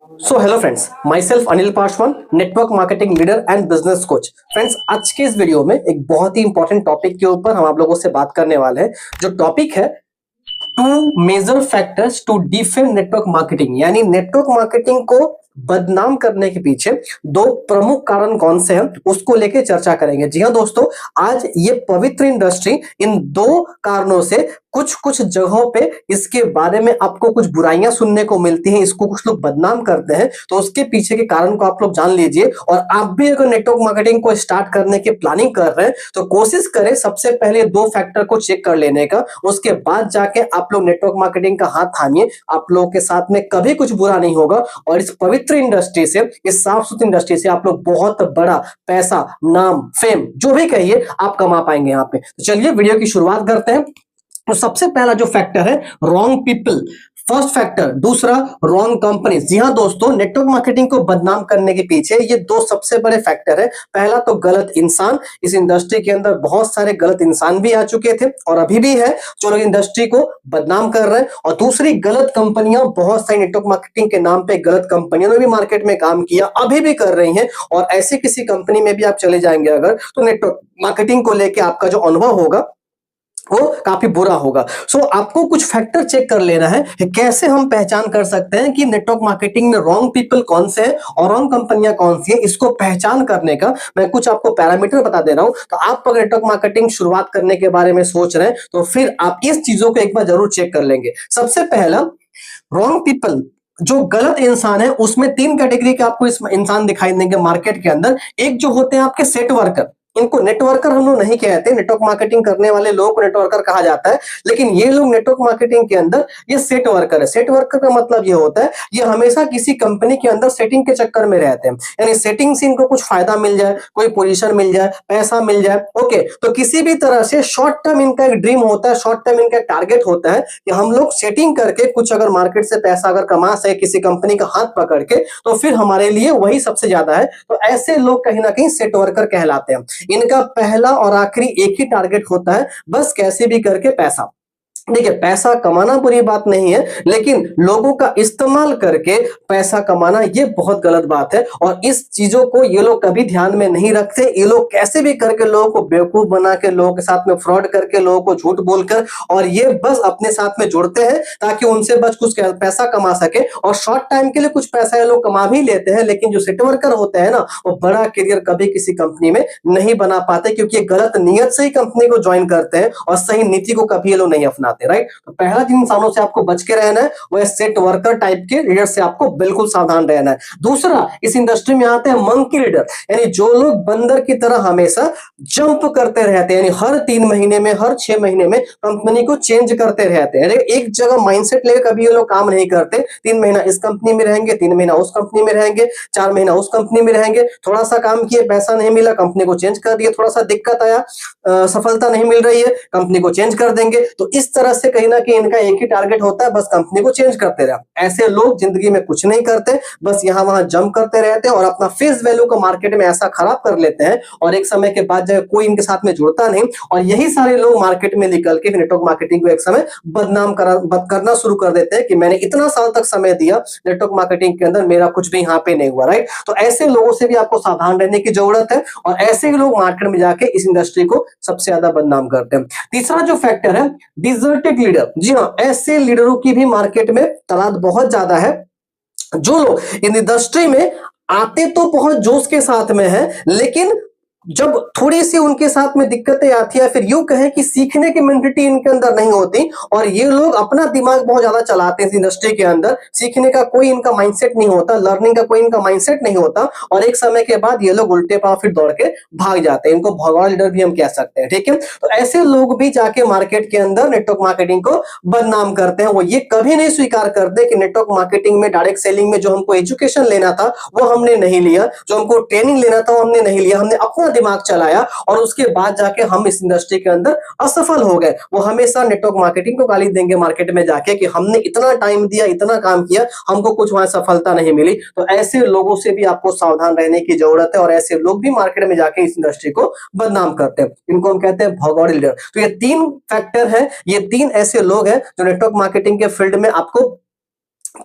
So hello friends, my self Anil Paswan, network marketing leader and business coach. Friends, आज के इस video में एक बहुत ही इंपॉर्टेंट टॉपिक के ऊपर हम आप लोगों से बात करने वाले हैं। जो टॉपिक है two major factors to defame network marketing, यानी नेटवर्क मार्केटिंग को बदनाम करने के पीछे दो प्रमुख कारण कौन से हैं उसको लेके चर्चा करेंगे। जी हाँ दोस्तों, आज ये पवित्र इंडस्ट्री इन दो कारणों से कुछ कुछ जगहों पे इसके बारे में आपको कुछ बुराइयां सुनने को मिलती हैं, इसको कुछ लोग बदनाम करते हैं। तो उसके पीछे के कारण को आप लोग जान लीजिए। और आप भी अगर नेटवर्क मार्केटिंग को स्टार्ट करने की प्लानिंग कर रहे हैं तो कोशिश करें सबसे पहले दो फैक्टर को चेक कर लेने का, उसके बाद जाके आप लोग नेटवर्क मार्केटिंग का हाथ थामिए। आप लोगों के साथ में कभी कुछ बुरा नहीं होगा और इस पवित्र इंडस्ट्री से, इस साफ सुथरी इंडस्ट्री से आप लोग बहुत बड़ा पैसा, नाम, फेम जो भी कहिए आप कमा पाएंगे यहाँ पे। तो चलिए वीडियो की शुरुआत करते हैं। तो सबसे पहला जो फैक्टर है रॉन्ग पीपल, फर्स्ट फैक्टर। दूसरा रॉन्ग कंपनी। जी हाँ दोस्तों, नेटवर्क मार्केटिंग को बदनाम करने के पीछे ये दो सबसे बड़े फैक्टर है। पहला तो गलत इंसान। इस इंडस्ट्री के अंदर बहुत सारे गलत इंसान भी आ चुके थे और अभी भी है जो लोग इंडस्ट्री को बदनाम कर रहे हैं। और दूसरी गलत कंपनियां, बहुत सारी नेटवर्क मार्केटिंग के नाम पे गलत कंपनियों ने भी मार्केट में काम किया, अभी भी कर रही हैं। और ऐसे किसी कंपनी में भी आप चले जाएंगे अगर, तो नेटवर्क मार्केटिंग को लेकर आपका जो अनुभव होगा वो काफी बुरा होगा। सो आपको कुछ फैक्टर चेक कर लेना है कि कैसे हम पहचान कर सकते हैं कि नेटवर्क मार्केटिंग में रॉन्ग पीपल कौन से हैं और रॉन्ग कंपनियां कौन सी हैं। इसको पहचान करने का मैं कुछ आपको पैरामीटर बता दे रहा हूं। तो आप अगर नेटवर्क मार्केटिंग शुरुआत करने के बारे में सोच रहे हैं तो फिर आप इस चीजों को एक बार जरूर चेक कर लेंगे। सबसे पहला, रॉन्ग पीपल, जो गलत इंसान है उसमें तीन कैटेगरी के आपको इस इंसान दिखाई देंगे मार्केट के अंदर। एक जो होते हैं आपके सेट वर्कर, इनको नेटवर्कर हम लोग नहीं कहते, नेटवर्क मार्केटिंग करने वाले लोगों को नेटवर्कर कहा जाता है, लेकिन ये लोग नेटवर्क मार्केटिंग के अंदर ये सेट वर्कर है। सेट वर्कर का मतलब ये होता है ये हमेशा किसी कंपनी के अंदर सेटिंग के चक्कर में रहते हैं, यानी सेटिंग से इनको कुछ फायदा मिल जाए, कोई पोजीशन मिल जाए, पैसा मिल जाए, ओके। तो किसी भी तरह से शॉर्ट टर्म इनका एक ड्रीम होता है, शॉर्ट टर्म इनका एक टारगेट होता है कि हम लोग सेटिंग करके कुछ अगर मार्केट से पैसा अगर कमा सके किसी कंपनी का हाथ पकड़ के, तो फिर हमारे लिए वही सबसे ज्यादा है। तो ऐसे लोग कहीं ना कहीं सेट वर्कर कहलाते हैं। इनका पहला और आखिरी एक ही टारगेट होता है, बस कैसे भी करके पैसा। देखिए, पैसा कमाना बुरी बात नहीं है, लेकिन लोगों का इस्तेमाल करके पैसा कमाना ये बहुत गलत बात है। और इस चीजों को ये लोग कभी ध्यान में नहीं रखते। ये लोग कैसे भी करके लोगों को बेवकूफ बना के, लोगों के साथ में फ्रॉड करके, लोगों को झूठ बोलकर, और ये बस अपने साथ में जुड़ते हैं ताकि उनसे बस कुछ पैसा कमा सके। और शॉर्ट टाइम के लिए कुछ पैसा ये लोग कमा भी लेते हैं, लेकिन जो सेट वर्कर होते हैं ना, वो बड़ा करियर कभी किसी कंपनी में नहीं बना पाते, क्योंकि ये गलत नियत से ही कंपनी को ज्वाइन करते हैं और सही नीति को कभी ये लोग नहीं अपनाते। राइट। तो पहला जिन इंसानों से आपको बच के रहना है वह सेट वर्कर टाइप के लीडर से आपको बिल्कुल सावधान रहना है। दूसरा, इस इंडस्ट्री में आते हैं मंकी लीडर, यानी जो लोग बंदर की तरह हमेशा जंप करते रहते हैं, यानी हर 3 महीने में, हर 6 महीने में कंपनी को चेंज करते रहते हैं। एक जगह माइंडसेट लेकर कभी ये लोग काम नहीं करते। 3 महीना इस कंपनी में रहेंगे, 3 महीना उस कंपनी में रहेंगे, 4 महीना उस कंपनी में रहेंगे, थोड़ा सा काम किए, पैसा नहीं मिला, कंपनी को चेंज कर दिए, थोड़ा सा दिक्कत आया, सफलता नहीं मिल रही है, कंपनी को चेंज कर देंगे। तो इस तरह से कहीं ना कहीं इनका एक ही टारगेट होता है, बस कंपनी को चेंज करते रहे। ऐसे लोग जिंदगी में कुछ नहीं करते, बस यहाँ वहां जंप करते रहते हैं और अपना फेस वैल्यू को मार्केट में ऐसा खराब कर लेते हैं और एक समय के बाद जब कोई इनके साथ में जुड़ता नहीं, और यही सारे लोग मार्केट में निकल के नेटवर्क मार्केटिंग को एक समय बदनाम करना शुरू कर देते हैं कि मैंने इतना साल तक समय दिया नेटवर्क मार्केटिंग के अंदर, मेरा कुछ भी यहाँ पे नहीं हुआ। राइट। तो ऐसे लोगों से भी आपको सावधान रहने की जरूरत है और ऐसे ही लोग मार्केट में जाके इस इंडस्ट्री को सबसे ज्यादा बदनाम करते हैं। तीसरा जो फैक्टर है डिजर्टेड लीडर। जी हाँ, ऐसे लीडरों की भी मार्केट में तादाद बहुत ज्यादा है, जो लोग इन इंडस्ट्री में आते तो बहुत जोश के साथ में है, लेकिन जब थोड़ी सी उनके साथ में दिक्कतें आती है, फिर यूं कहें कि सीखने की मेंटालिटी इनके अंदर नहीं होती और ये लोग अपना दिमाग बहुत ज्यादा चलाते हैं इस इंडस्ट्री के अंदर। सीखने का कोई इनका माइंडसेट नहीं होता, लर्निंग का कोई इनका माइंडसेट नहीं होता, और एक समय के बाद ये लोग उल्टे पांव फिर दौड़ के भाग जाते हैं। इनको भगवान लीडर भी हम कह सकते हैं। ठीक है। तो ऐसे लोग भी जाके मार्केट के अंदर नेटवर्क मार्केटिंग को बदनाम करते हैं। वो ये कभी नहीं स्वीकार करते कि नेटवर्क मार्केटिंग में, डायरेक्ट सेलिंग में जो हमको एजुकेशन लेना था वो हमने नहीं लिया, जो हमको ट्रेनिंग लेना था वो हमने नहीं लिया, हमने अपना दिमाग चलाया और उसके बाद जाके हम इस इंडस्ट्री के अंदर असफल हो गए। वो हमेशा नेटवर्क मार्केटिंग को गाली देंगे मार्केट में जाके कि हमने इतना टाइम दिया, इतना काम किया, हमको कुछ वहां सफलता नहीं मिली। तो ऐसे लोगों से भी आपको सावधान रहने की जरूरत है और ऐसे लोग भी मार्केट में जाके इस इंडस्ट्री को बदनाम करते हैं। इनको हम कहते हैं भगौड़े लीडर। तो ये 3 फैक्टर है, ये 3 ऐसे लोग हैं जो नेटवर्क मार्केटिंग के फील्ड में आपको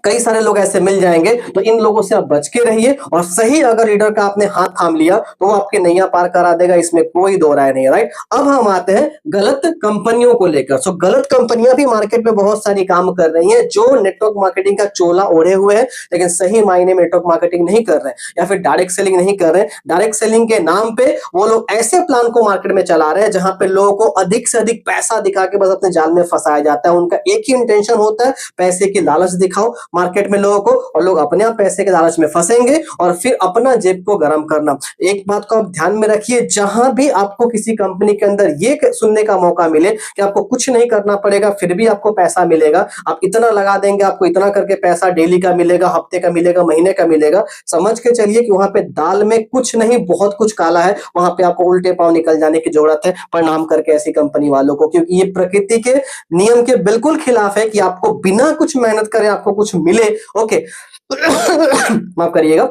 कई सारे लोग ऐसे मिल जाएंगे, तो इन लोगों से आप बच के रहिए। और सही अगर लीडर का आपने हाथ थाम लिया तो वो आपके नैया पार करा देगा, इसमें कोई दो राय नहीं है, राइट। अब हम आते हैं गलत कंपनियों को लेकर। सो गलत कंपनियां भी मार्केट में बहुत सारी काम कर रही हैं, जो नेटवर्क मार्केटिंग का चोला ओढ़े हुए हैं लेकिन सही मायने में नेटवर्क मार्केटिंग नहीं कर रहे हैं या फिर डायरेक्ट सेलिंग नहीं कर रहे हैं। डायरेक्ट सेलिंग के नाम पे वो लोग ऐसे प्लान को मार्केट में चला रहे हैं जहां पे लोगों को अधिक से अधिक पैसा दिखा के बस अपने जाल में फंसाया जाता है। उनका एक ही इंटेंशन होता है, पैसे की लालच दिखाओ मार्केट में लोगों को, और लोग अपने आप पैसे के लालच में फंसेंगे और फिर अपना जेब को गर्म करना। एक बात को आप ध्यान में रखिए, जहां भी आपको किसी कंपनी के अंदर ये सुनने का मौका मिले कि आपको कुछ नहीं करना पड़ेगा फिर भी आपको पैसा मिलेगा, आप इतना लगा देंगे आपको इतना करके पैसा डेली का मिलेगा, हफ्ते का मिलेगा, महीने का मिलेगा, समझ के चलिए कि वहां पे दाल में कुछ नहीं बहुत कुछ काला है। वहां पे आपको उल्टे पांव निकल जाने की जरूरत है प्रणाम करके ऐसी कंपनी वालों को, क्योंकि ये प्रकृति के नियम के बिल्कुल खिलाफ है कि आपको बिना कुछ मेहनत करे आपको कुछ मिले। ओके माफ करिएगा,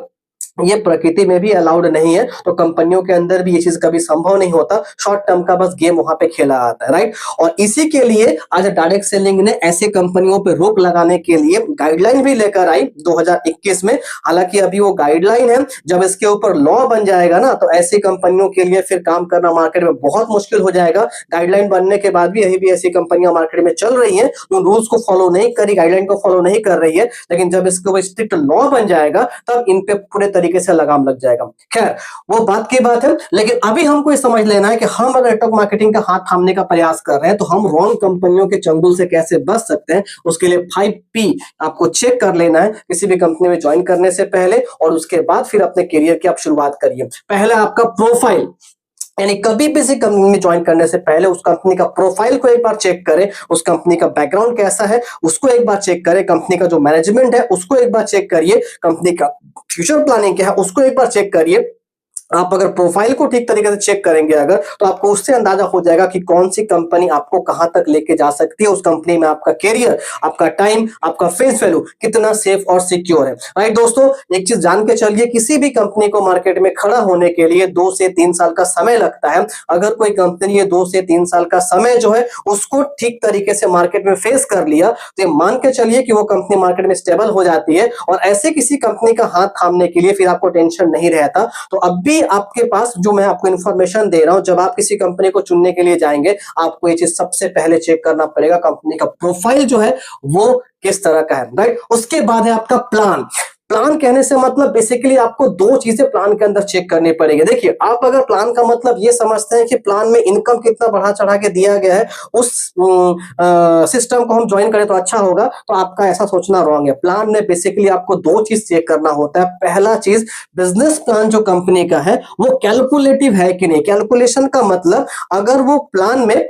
ये प्रकृति में भी अलाउड नहीं है, तो कंपनियों के अंदर भी ये चीज कभी संभव नहीं होता। शॉर्ट टर्म का बस गेम वहां पे खेला आता है, राइट। और इसी के लिए आज डायरेक्ट सेलिंग ने ऐसे कंपनियों पे रोक लगाने के लिए गाइडलाइन भी लेकर आई 2021 में। हालांकि अभी वो गाइडलाइन है, जब इसके ऊपर लॉ बन जाएगा ना तो ऐसी कंपनियों के लिए फिर काम करना मार्केट में बहुत मुश्किल हो जाएगा। गाइडलाइन बनने के बाद भी यही भी ऐसी कंपनियां मार्केट में चल रही हैं जो रूल्स को फॉलो नहीं करी, गाइडलाइन को फॉलो नहीं कर रही है, लेकिन जब इसके ऊपर स्ट्रिक्ट लॉ बन जाएगा तब इन पे पूरे तरीके से लगाम लग जाएगा। खैर वो बात की बात है, लेकिन अभी हमको ये समझ लेना है कि हम अगर नेटवर्क मार्केटिंग का हाथ थामने का प्रयास कर रहे हैं तो हम रॉन्ग कंपनियों के चंगुल से कैसे बच सकते हैं। उसके लिए 5P आपको चेक कर लेना है किसी भी कंपनी में ज्वाइन करने से पहले, और उसके बाद फिर अपने करियर की आप शुरुआत करिए। पहला आपका प्रोफाइल, यानी कभी भी किसी कंपनी में ज्वाइन करने से पहले उस कंपनी का प्रोफाइल को एक बार चेक करें, उस कंपनी का बैकग्राउंड कैसा है उसको एक बार चेक करें, कंपनी का जो मैनेजमेंट है उसको एक बार चेक करिए, कंपनी का फ्यूचर प्लानिंग क्या है उसको एक बार चेक करिए। आप अगर प्रोफाइल को ठीक तरीके से चेक करेंगे अगर, तो आपको उससे अंदाजा हो जाएगा कि कौन सी कंपनी आपको कहां तक लेके जा सकती है, उस कंपनी में आपका करियर, आपका टाइम, आपका फेस वैल्यू कितना सेफ और सिक्योर है, राइट। दोस्तों एक चीज जान के चलिए, किसी भी कंपनी को मार्केट में खड़ा होने के लिए 2 से 3 साल का समय लगता है। अगर कोई कंपनी ये 2 से 3 साल का समय जो है उसको ठीक तरीके से मार्केट में फेस कर लिया तो ये मान के चलिए कि वो कंपनी मार्केट में स्टेबल हो जाती है, और ऐसे किसी कंपनी का हाथ थामने के लिए फिर आपको टेंशन नहीं रहता। तो अब भी आपके पास जो मैं आपको इंफॉर्मेशन दे रहा हूं, जब आप किसी कंपनी को चुनने के लिए जाएंगे आपको ये चीज सबसे पहले चेक करना पड़ेगा, कंपनी का प्रोफाइल जो है वो किस तरह का है, राइट। उसके बाद है आपका प्लान। प्लान कहने से मतलब बेसिकली आपको 2 चीजें प्लान के अंदर चेक करनी पड़ेगी। देखिए आप अगर प्लान का मतलब ये समझते हैं कि प्लान में इनकम कितना बढ़ा चढ़ा के दिया गया है उस सिस्टम को हम ज्वाइन करें तो अच्छा होगा, तो आपका ऐसा सोचना रॉन्ग है। प्लान में बेसिकली आपको 2 चीज चेक करना होता है। पहला चीज, बिजनेस प्लान जो कंपनी का है वो कैलकुलेटिव है कि नहीं। कैलकुलेशन का मतलब अगर वो प्लान में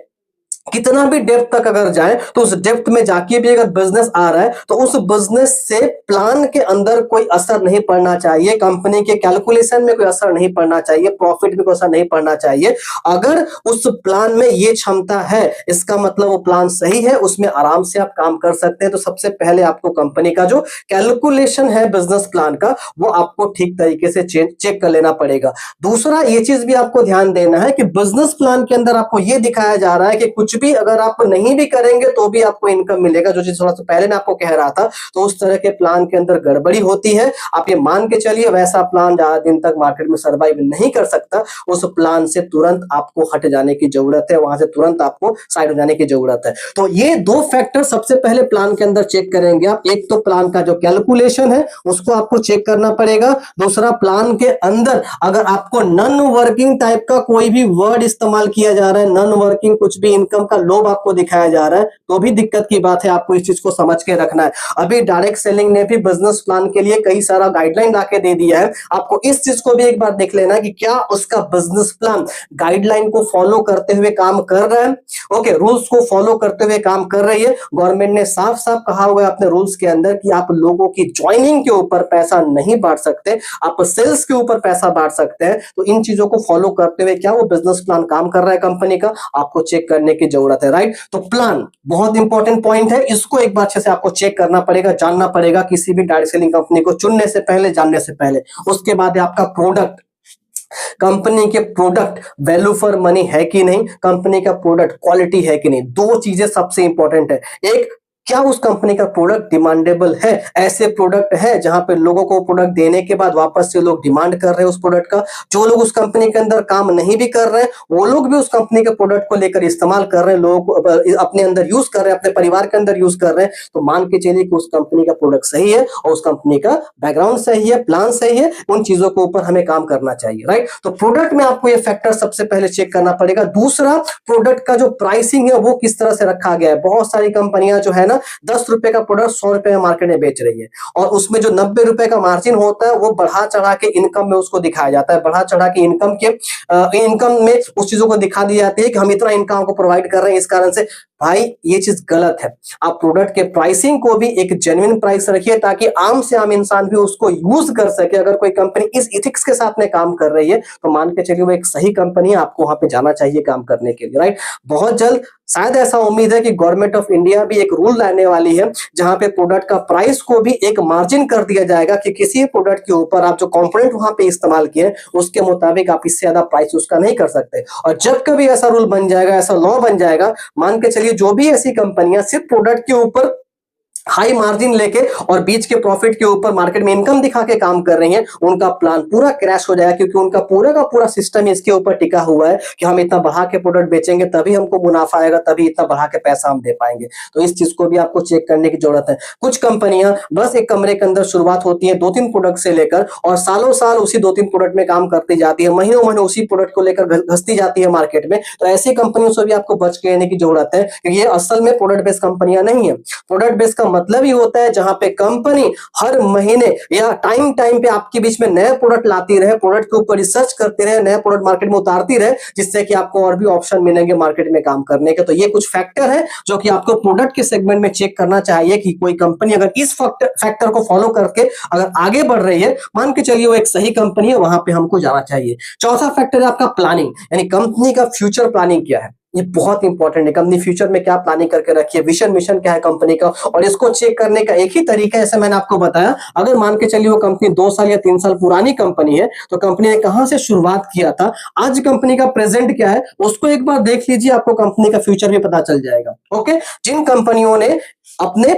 कितना भी डेप्थ तक अगर जाए तो उस डेप्थ में जाके भी अगर बिजनेस आ रहा है तो उस बिजनेस से प्लान के अंदर कोई असर नहीं पड़ना चाहिए, कंपनी के कैलकुलेशन में कोई असर नहीं पड़ना चाहिए, प्रॉफिट में कोई असर नहीं पड़ना चाहिए। अगर उस प्लान में ये क्षमता है इसका मतलब वो प्लान सही है, उसमें आराम से आप काम कर सकते हैं। तो सबसे पहले आपको कंपनी का जो कैलकुलेशन है बिजनेस प्लान का वो आपको ठीक तरीके से चेक कर लेना पड़ेगा। दूसरा ये चीज भी आपको ध्यान देना है कि बिजनेस प्लान के अंदर आपको ये दिखाया जा रहा है कि कुछ भी अगर आप नहीं भी करेंगे तो भी आपको इनकम मिलेगा, जो चीज थोड़ा सा पहले मैं आपको कह रहा था। तो उस तरह के प्लान के अंदर गड़बड़ी होती है। आप ये मान के चलिए वैसा प्लान ज्यादा दिन तक मार्केट में सर्वाइव नहीं कर सकता, उस प्लान से तुरंत आपको हट जाने की जरूरत है, वहां से तुरंत आपको साइड हो जाने की जरूरत है। तो ये 2 फैक्टर सबसे पहले प्लान के अंदर चेक करेंगे आप। एक तो प्लान का जो कैलकुलेशन है उसको आपको चेक करना पड़ेगा। दूसरा, प्लान के अंदर अगर आपको नॉन वर्किंग टाइप का कोई भी वर्ड इस्तेमाल किया जा रहा है, नॉन वर्किंग कुछ भी इनकम का लोभ आपको दिखाया जा रहा है तो भी दिक्कत की बात है, आपको इस चीज को समझ के रखना है। अभी डायरेक्ट सेलिंग ने भी बिजनेस प्लान के लिए कई सारा गाइडलाइन लाके दे दिया है, आपको इस चीज को भी एक बार देख लेना है कि क्या उसका बिजनेस प्लान गाइडलाइन को फॉलो करते हुए काम कर रहा है। ओके, रूल्स को फॉलो करते हुए काम कर रही है। गवर्नमेंट ने साफ साफ कहा हुआ है अपने रूल्स के अंदर कि आप लोगों की ज्वाइनिंग के ऊपर पैसा नहीं बांट सकते, आप सेल्स के ऊपर पैसा बांट सकते हैं। तो इन चीजों को फॉलो करते हुए क्या वो बिजनेस प्लान काम कर रहा है कंपनी का, आपको चेक करने की जरूरत है, राइट। तो प्लान बहुत इंपॉर्टेंट पॉइंट है, इसको एक बार अच्छे से आपको चेक करना पड़ेगा, जानना पड़ेगा किसी भी डायरेक्ट सेलिंग कंपनी को चुनने से पहले, जानने से पहले। उसके बाद है आपका प्रोडक्ट। कंपनी के प्रोडक्ट वैल्यू फॉर मनी है कि नहीं, कंपनी का प्रोडक्ट क्वालिटी है कि नहीं। 2 चीजें सबसे इंपॉर्टेंट है। एक क्या उस कंपनी का प्रोडक्ट डिमांडेबल है, ऐसे प्रोडक्ट है जहां पे लोगों को प्रोडक्ट देने के बाद वापस से लोग डिमांड कर रहे हैं उस प्रोडक्ट का, जो लोग उस कंपनी के अंदर काम नहीं भी कर रहे हैं वो लोग भी उस कंपनी के प्रोडक्ट को लेकर इस्तेमाल कर रहे हैं, लोग अपने अंदर यूज कर रहे हैं, अपने परिवार के अंदर यूज कर रहे हैं, तो मान के चलिए कि उस कंपनी का प्रोडक्ट सही है और उस कंपनी का बैकग्राउंड सही है, प्लान सही है, उन चीजों के ऊपर हमें काम करना चाहिए, राइट। तो प्रोडक्ट में आपको ये फैक्टर सबसे पहले चेक करना पड़ेगा। दूसरा, प्रोडक्ट का जो प्राइसिंग है वो किस तरह से रखा गया है। बहुत सारी कंपनियां जो है ना 10 रुपए का प्रोडक्ट 100 रुपए में मार्केट में बेच रही है और उसमें जो 90 रुपए का मार्जिन होता है वो बढ़ा चढ़ा के इनकम में उसको दिखाया जाता है, बढ़ा चढ़ा के इनकम में उस चीजों को दिखा दी जाती है कि हम इतना इनकम को प्रोवाइड कर रहे हैं इस कारण से। भाई ये चीज गलत है। आप प्रोडक्ट के प्राइसिंग को भी एक जेन्युइन प्राइस रखिए ताकि आम से आम इंसान भी उसको यूज कर सके। अगर कोई कंपनी इस इथिक्स के साथ में काम कर रही है तो मान के चलिए वो एक सही कंपनी है, आपको वहां पे जाना चाहिए काम करने के लिए, राइट। बहुत जल्द शायद ऐसा उम्मीद है कि गवर्नमेंट ऑफ इंडिया भी एक रूल लाने वाली है जहां पे प्रोडक्ट का प्राइस को भी एक मार्जिन कर दिया जाएगा कि किसी प्रोडक्ट के ऊपर आप जो कंपोनेंट वहां पे इस्तेमाल किए उसके मुताबिक आप इससे ज्यादा प्राइस उसका नहीं कर सकते। और जब कभी ऐसा रूल बन जाएगा, ऐसा लॉ बन जाएगा, मान के चलिए जो भी ऐसी कंपनियां सिर्फ प्रोडक्ट के ऊपर हाई मार्जिन लेके और बीच के प्रॉफिट के ऊपर मार्केट में इनकम दिखा के काम कर रही हैं, उनका प्लान पूरा क्रैश हो जाएगा क्योंकि उनका पूरा का पूरा सिस्टम इसके ऊपर टिका हुआ है कि हम इतना बढ़ा के प्रोडक्ट बेचेंगे तभी हमको मुनाफा आएगा, तभी इतना बढ़ा के पैसा हम दे पाएंगे। तो इस चीज को भी आपको चेक करने की जरूरत है। कुछ कंपनियां बस एक कमरे के अंदर शुरुआत होती है 2-3 प्रोडक्ट से लेकर और सालों साल उसी 2-3 प्रोडक्ट में काम करती जाती है, महीनों महीनों उसी प्रोडक्ट को लेकर घसती जाती है मार्केट में। तो ऐसी कंपनियों से भी आपको बच के रहने की जरूरत है क्योंकि ये असल में प्रोडक्ट बेस्ड कंपनियां नहीं है। प्रोडक्ट बेस्ड का मतलब ही होता है जहां पे कंपनी हर महीने या टाइम टाइम पे आपके बीच में नए प्रोडक्ट लाती रहे, प्रोडक्ट के ऊपर रिसर्च करते रहे, नए प्रोडक्ट मार्केट में उतारती रहे जिससे कि आपको और भी ऑप्शन मिलेंगे मार्केट में काम करने के। तो ये कुछ फैक्टर है जो कि आपको प्रोडक्ट के सेगमेंट में चेक करना चाहिए कि कोई कंपनी अगर इस फैक्टर को फॉलो करके अगर आगे बढ़ रही है, मान के चलिए वो एक सही कंपनी है, वहां पे हमको जाना चाहिए। चौथा फैक्टर है आपका प्लानिंग, यानी कंपनी का फ्यूचर प्लानिंग क्या है। ये बहुत इंपॉर्टेंट है। कंपनी फ्यूचर में क्या प्लानिंग करके रखी है, विजन मिशन क्या है कंपनी का, और इसको चेक करने का एक ही तरीका है, जैसे मैंने आपको बताया। अगर मान के चलिए वो कंपनी 2 साल या 3 साल पुरानी कंपनी है तो कंपनी ने कहां से शुरुआत किया था, आज कंपनी का प्रेजेंट क्या है, उसको एक बार देख लीजिए, आपको कंपनी का फ्यूचर भी पता चल जाएगा। ओके, जिन कंपनियों ने अपने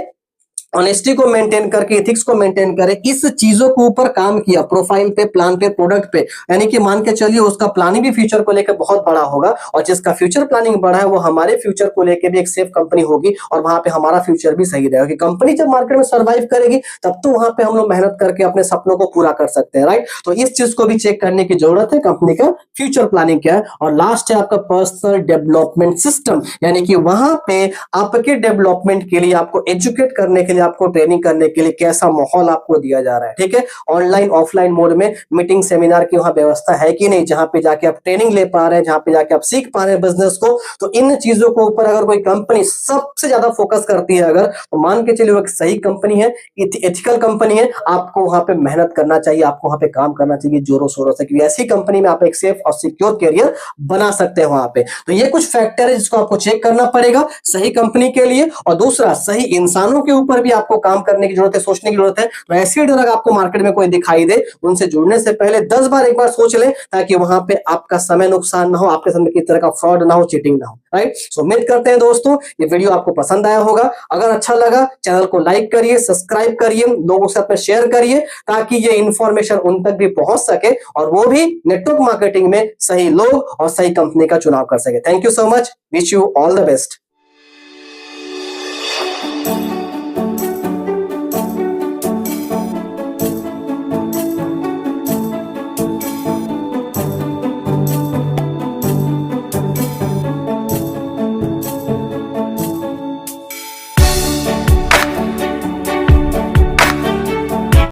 ऑनेस्टी को मेंटेन करके, एथिक्स को मेंटेन करे, इस चीजों के ऊपर काम किया, प्रोफाइल पे, प्लान पे, प्रोडक्ट पे, यानी कि मान के चलिए उसका प्लानिंग भी फ्यूचर को लेकर बहुत बड़ा होगा और जिसका फ्यूचर प्लानिंग बड़ा है वो हमारे फ्यूचर को लेकर भी एक सेफ कंपनी होगी और वहां पे हमारा फ्यूचर भी सही रहेगा। कंपनी जब मार्केट में सर्वाइव करेगी तब तो वहां पे हम लोग मेहनत करके अपने सपनों को पूरा कर सकते हैं, राइट। तो इस चीज को भी चेक करने की जरूरत है, कंपनी का फ्यूचर प्लानिंग क्या है। और लास्ट है आपका पर्सनल डेवलपमेंट सिस्टम, यानी कि वहां पे आपके डेवलपमेंट के लिए, आपको एजुकेट करने के लिए, आपको ट्रेनिंग करने के लिए कैसा माहौल आपको दिया जा रहा है, ठीक है। ऑनलाइन ऑफलाइन मोड में मीटिंग सेमिनार की वहां व्यवस्था है कि नहीं, जहां पे जाके आप ट्रेनिंग ले पा रहे हैं, जहां पे जाके आप सीख पा रहे हैं बिजनेस को। तो इन चीजों के ऊपर अगर कोई कंपनी सबसे ज्यादा फोकस करती है अगर, तो मान के चलिए वो एक सही कंपनी है, एथिकल कंपनी है। आपको वहां पे मेहनत करना चाहिए, आपको वहां पे काम करना चाहिए जोरों शोरों से, क्योंकि ऐसी कंपनी में आप एक सेफ और सिक्योर कैरियर बना सकते हैं वहां पे। तो ये कुछ फैक्टर है जिसको आपको चेक करना पड़ेगा सही कंपनी के लिए। और दूसरा, सही इंसानों के ऊपर भी आपको काम करने की जरूरत है, सोचने की जरूरत है। तो ऐसे ड्रग आपको मार्केट में कोई दिखाई दे, उनसे जुड़ने से पहले 10 बार एक बार सोच ले, ताकि वहां पे आपका समय नुकसान ना हो, आपके साथ किसी तरह का फ्रॉड ना हो, चीटिंग ना हो, राइट। सो उम्मीद करते हैं दोस्तों ये वीडियो आपको पसंद आया होगा। अगर अच्छा लगा चैनल को लाइक करिए, सब्सक्राइब करिए, लोगों के साथ में शेयर करिए ताकि ये इंफॉर्मेशन उन तक भी पहुंच सके और वो भी नेटवर्क मार्केटिंग में सही लोग और सही कंपनी का चुनाव कर सके। Thank you so much, wish you all the best.